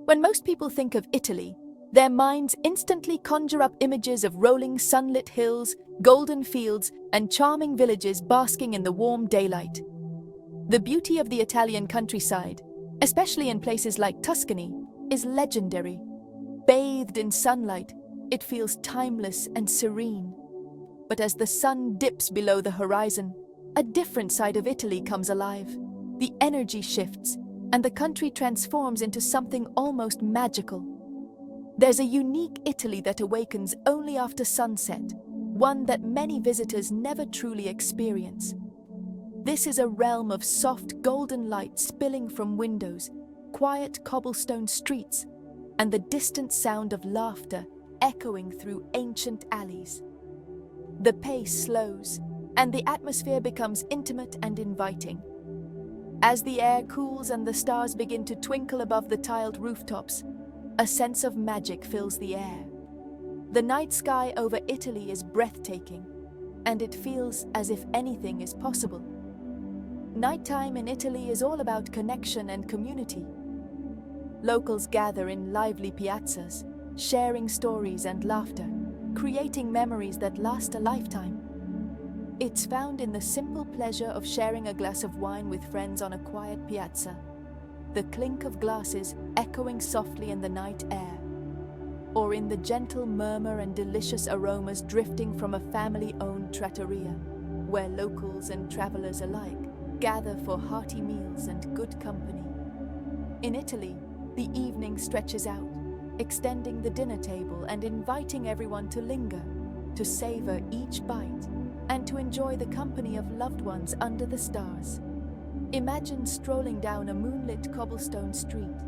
When most people think of Italy, their minds instantly conjure up images of rolling sunlit hills, golden fields, and charming villages basking in the warm daylight. The beauty of the Italian countryside, especially in places like Tuscany, is legendary. Bathed in sunlight, it feels timeless and serene. But as the sun dips below the horizon, a different side of Italy comes alive. The energy shifts, and the country transforms into something almost magical. There's a unique Italy that awakens only after sunset, one that many visitors never truly experience. This is a realm of soft golden light spilling from windows, quiet cobblestone streets, and the distant sound of laughter echoing through ancient alleys. The pace slows, and the atmosphere becomes intimate and inviting. As the air cools and the stars begin to twinkle above the tiled rooftops, a sense of magic fills the air. The night sky over Italy is breathtaking, and it feels as if anything is possible. Nighttime in Italy is all about connection and community. Locals gather in lively piazzas, sharing stories and laughter, creating memories that last a lifetime. It's found in the simple pleasure of sharing a glass of wine with friends on a quiet piazza, the clink of glasses echoing softly in the night air, or in the gentle murmur and delicious aromas drifting from a family-owned trattoria, where locals and travelers alike gather for hearty meals and good company. In Italy, the evening stretches out, extending the dinner table and inviting everyone to linger, to savor each bite, and to enjoy the company of loved ones under the stars. Imagine strolling down a moonlit cobblestone street,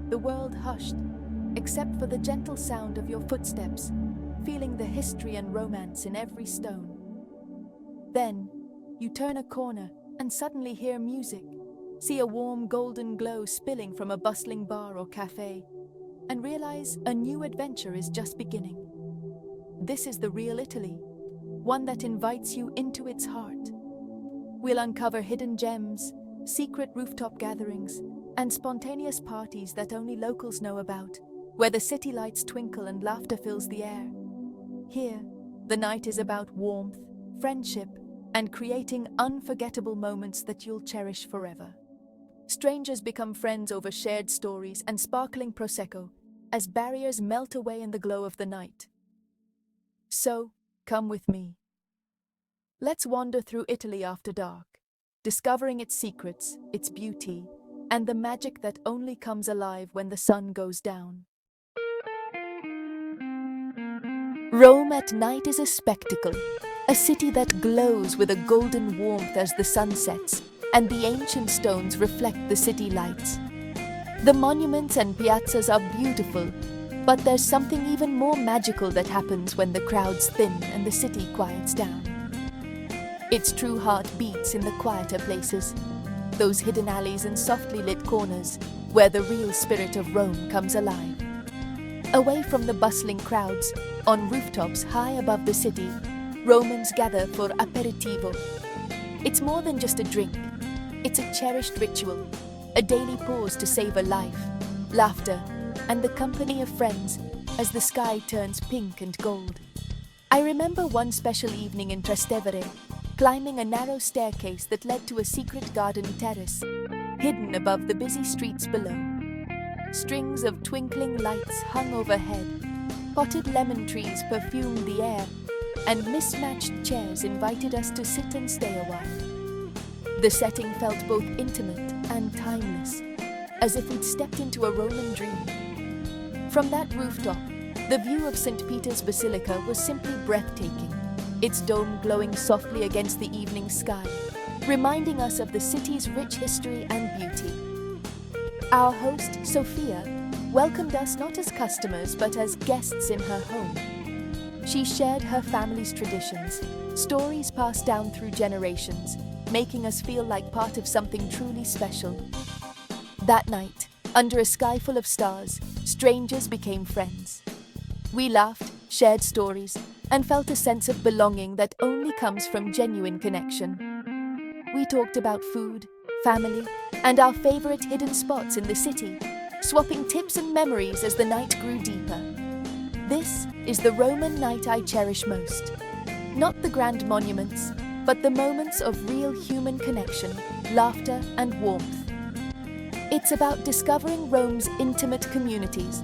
the world hushed, except for the gentle sound of your footsteps, feeling the history and romance in every stone. Then, you turn a corner and suddenly hear music, see a warm golden glow spilling from a bustling bar or cafe, and realize a new adventure is just beginning. This is the real Italy, one that invites you into its heart. We'll uncover hidden gems, secret rooftop gatherings, and spontaneous parties that only locals know about, where the city lights twinkle and laughter fills the air. Here, the night is about warmth, friendship, and creating unforgettable moments that you'll cherish forever. Strangers become friends over shared stories and sparkling prosecco as barriers melt away in the glow of the night. So, come with me. Let's wander through Italy after dark, discovering its secrets, its beauty, and the magic that only comes alive when the sun goes down. Rome at night is a spectacle, a city that glows with a golden warmth as the sun sets, and the ancient stones reflect the city lights. The monuments and piazzas are beautiful, but there's something even more magical that happens when the crowds thin and the city quiets down. Its true heart beats in the quieter places, those hidden alleys and softly lit corners where the real spirit of Rome comes alive. Away from the bustling crowds, on rooftops high above the city, Romans gather for aperitivo. It's more than just a drink. It's a cherished ritual, a daily pause to savor life, laughter, and the company of friends as the sky turns pink and gold. I remember one special evening in Trastevere, climbing a narrow staircase that led to a secret garden terrace, hidden above the busy streets below. Strings of twinkling lights hung overhead, potted lemon trees perfumed the air, and mismatched chairs invited us to sit and stay a while. The setting felt both intimate and timeless, as if we'd stepped into a Roman dream. From that rooftop, the view of St. Peter's Basilica was simply breathtaking, its dome glowing softly against the evening sky, reminding us of the city's rich history and beauty. Our host, Sophia, welcomed us not as customers but as guests in her home. She shared her family's traditions, stories passed down through generations, making us feel like part of something truly special. That night, under a sky full of stars, strangers became friends. We laughed, shared stories, and felt a sense of belonging that only comes from genuine connection. We talked about food, family, and our favorite hidden spots in the city, swapping tips and memories as the night grew deeper. This is the Roman night I cherish most. Not the grand monuments, but the moments of real human connection, laughter, and warmth. It's about discovering Rome's intimate communities,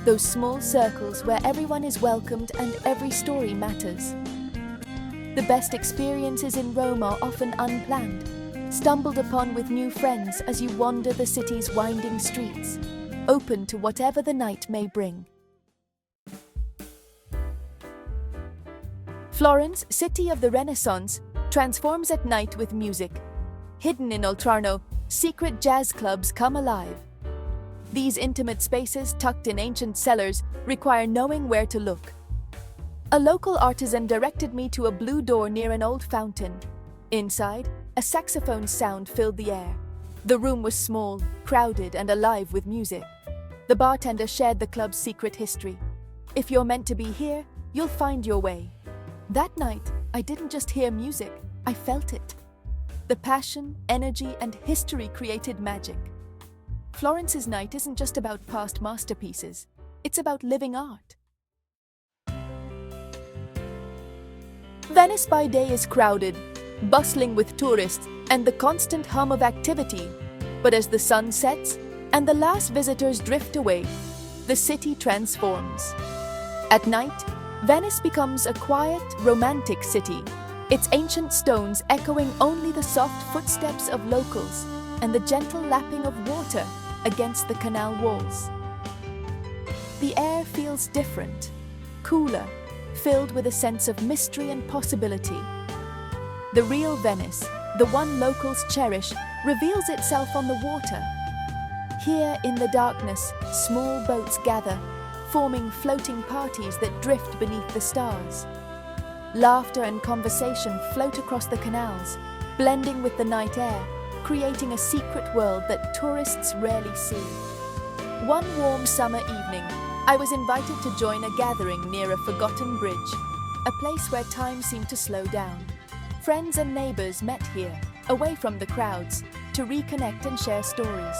those small circles where everyone is welcomed and every story matters. The best experiences in Rome are often unplanned, stumbled upon with new friends as you wander the city's winding streets, open to whatever the night may bring. Florence, city of the Renaissance, transforms at night with music. Hidden in Oltrarno, secret jazz clubs come alive. These intimate spaces, tucked in ancient cellars, require knowing where to look. A local artisan directed me to a blue door near an old fountain. Inside, a saxophone sound filled the air. The room was small, crowded, and alive with music. The bartender shared the club's secret history. If you're meant to be here, you'll find your way. That night, I didn't just hear music, I felt it. The passion, energy, and history created magic. Florence's night isn't just about past masterpieces, it's about living art. Venice by day is crowded, bustling with tourists and the constant hum of activity. But as the sun sets and the last visitors drift away, the city transforms. At night, Venice becomes a quiet, romantic city, its ancient stones echoing only the soft footsteps of locals and the gentle lapping of water against the canal walls. The air feels different, cooler, filled with a sense of mystery and possibility. The real Venice, the one locals cherish, reveals itself on the water. Here in the darkness, small boats gather, forming floating parties that drift beneath the stars. Laughter and conversation float across the canals, blending with the night air, creating a secret world that tourists rarely see. One warm summer evening, I was invited to join a gathering near a forgotten bridge, a place where time seemed to slow down. Friends and neighbors met here, away from the crowds, to reconnect and share stories.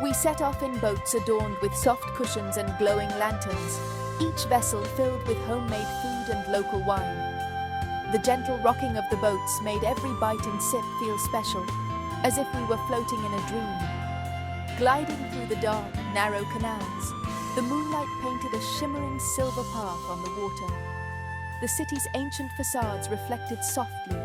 We set off in boats adorned with soft cushions and glowing lanterns, each vessel filled with homemade food and local wine. The gentle rocking of the boats made every bite and sip feel special, as if we were floating in a dream. Gliding through the dark, narrow canals, the moonlight painted a shimmering silver path on the water. The city's ancient facades reflected softly,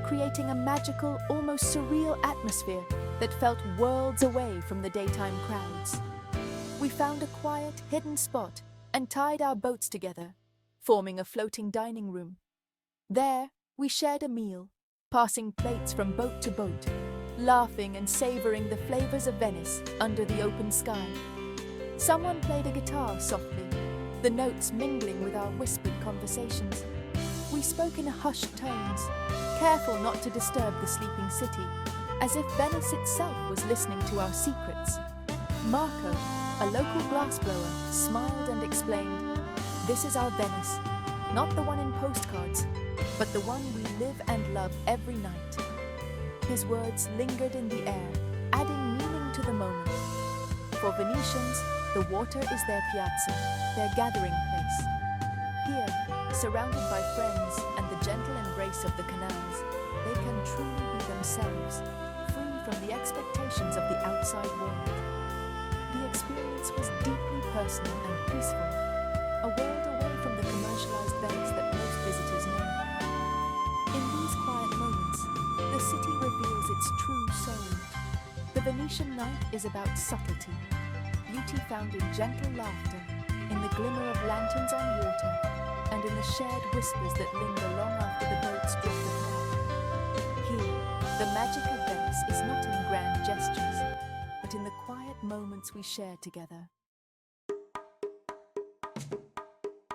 creating a magical, almost surreal atmosphere that felt worlds away from the daytime crowds. We found a quiet, hidden spot and tied our boats together, forming a floating dining room. There, we shared a meal, passing plates from boat to boat, laughing and savoring the flavors of Venice under the open sky. Someone played a guitar softly, the notes mingling with our whispered conversations. We spoke in hushed tones, careful not to disturb the sleeping city, as if Venice itself was listening to our secrets. Marco, a local glassblower, smiled and explained, "This is our Venice, not the one in postcards, but the one we live and love every night." His words lingered in the air, adding meaning to the moment. For Venetians, the water is their piazza, their gathering place. Here, surrounded by friends and the gentle embrace of the canals, they can truly be themselves, free from the expectations of the outside world. The experience was deeply personal and peaceful, a world away from the commercialized Venice that most visitors know. In these quiet moments, the city reveals its true soul. The Venetian night is about subtlety, beauty found in gentle laughter, in the glimmer of lanterns on water, and in the shared whispers that linger long after the boats drift apart. Here, the magic of Venice is not in grand gestures, but in the quiet moments we share together.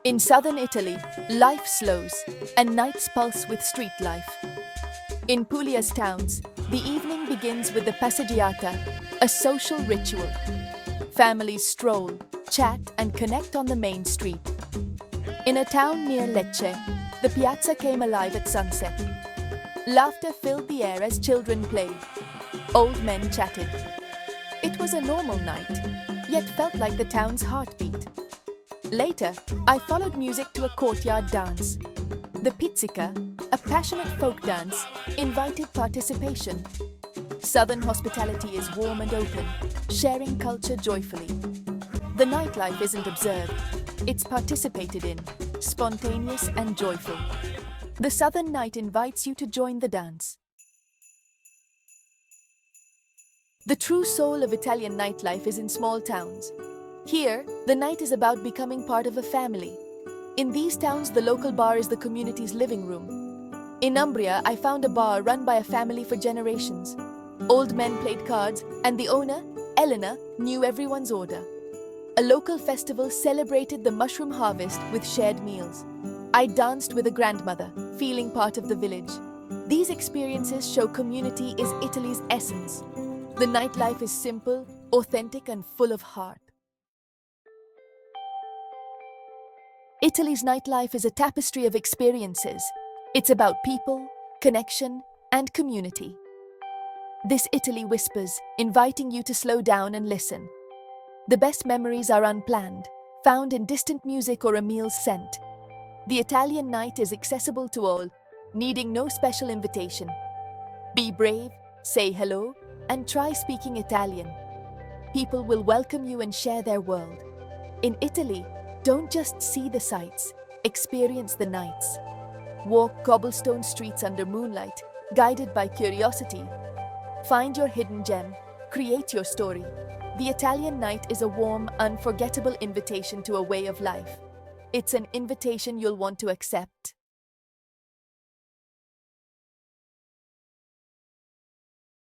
In southern Italy, life slows, and nights pulse with street life. In Puglia's towns, the evening begins with the passeggiata, a social ritual. Families stroll, chat, and connect on the main street. In a town near Lecce, the piazza came alive at sunset. Laughter filled the air as children played. Old men chatted. It was a normal night, yet felt like the town's heartbeat. Later, I followed music to a courtyard dance. The pizzica, a passionate folk dance, invited participation. Southern hospitality is warm and open, sharing culture joyfully. The nightlife isn't observed, it's participated in, spontaneous and joyful. The Southern night invites you to join the dance. The true soul of Italian nightlife is in small towns. Here, the night is about becoming part of a family. In these towns, the local bar is the community's living room. In Umbria, I found a bar run by a family for generations. Old men played cards, and the owner, Elena, knew everyone's order. A local festival celebrated the mushroom harvest with shared meals. I danced with a grandmother, feeling part of the village. These experiences show community is Italy's essence. The nightlife is simple, authentic, and full of heart. Italy's nightlife is a tapestry of experiences. It's about people, connection, and community. This Italy whispers, inviting you to slow down and listen. The best memories are unplanned, found in distant music or a meal's scent. The Italian night is accessible to all, needing no special invitation. Be brave, say hello, and try speaking Italian. People will welcome you and share their world. In Italy, don't just see the sights, experience the nights. Walk cobblestone streets under moonlight, guided by curiosity. Find your hidden gem, create your story. The Italian night is a warm, unforgettable invitation to a way of life. It's an invitation you'll want to accept.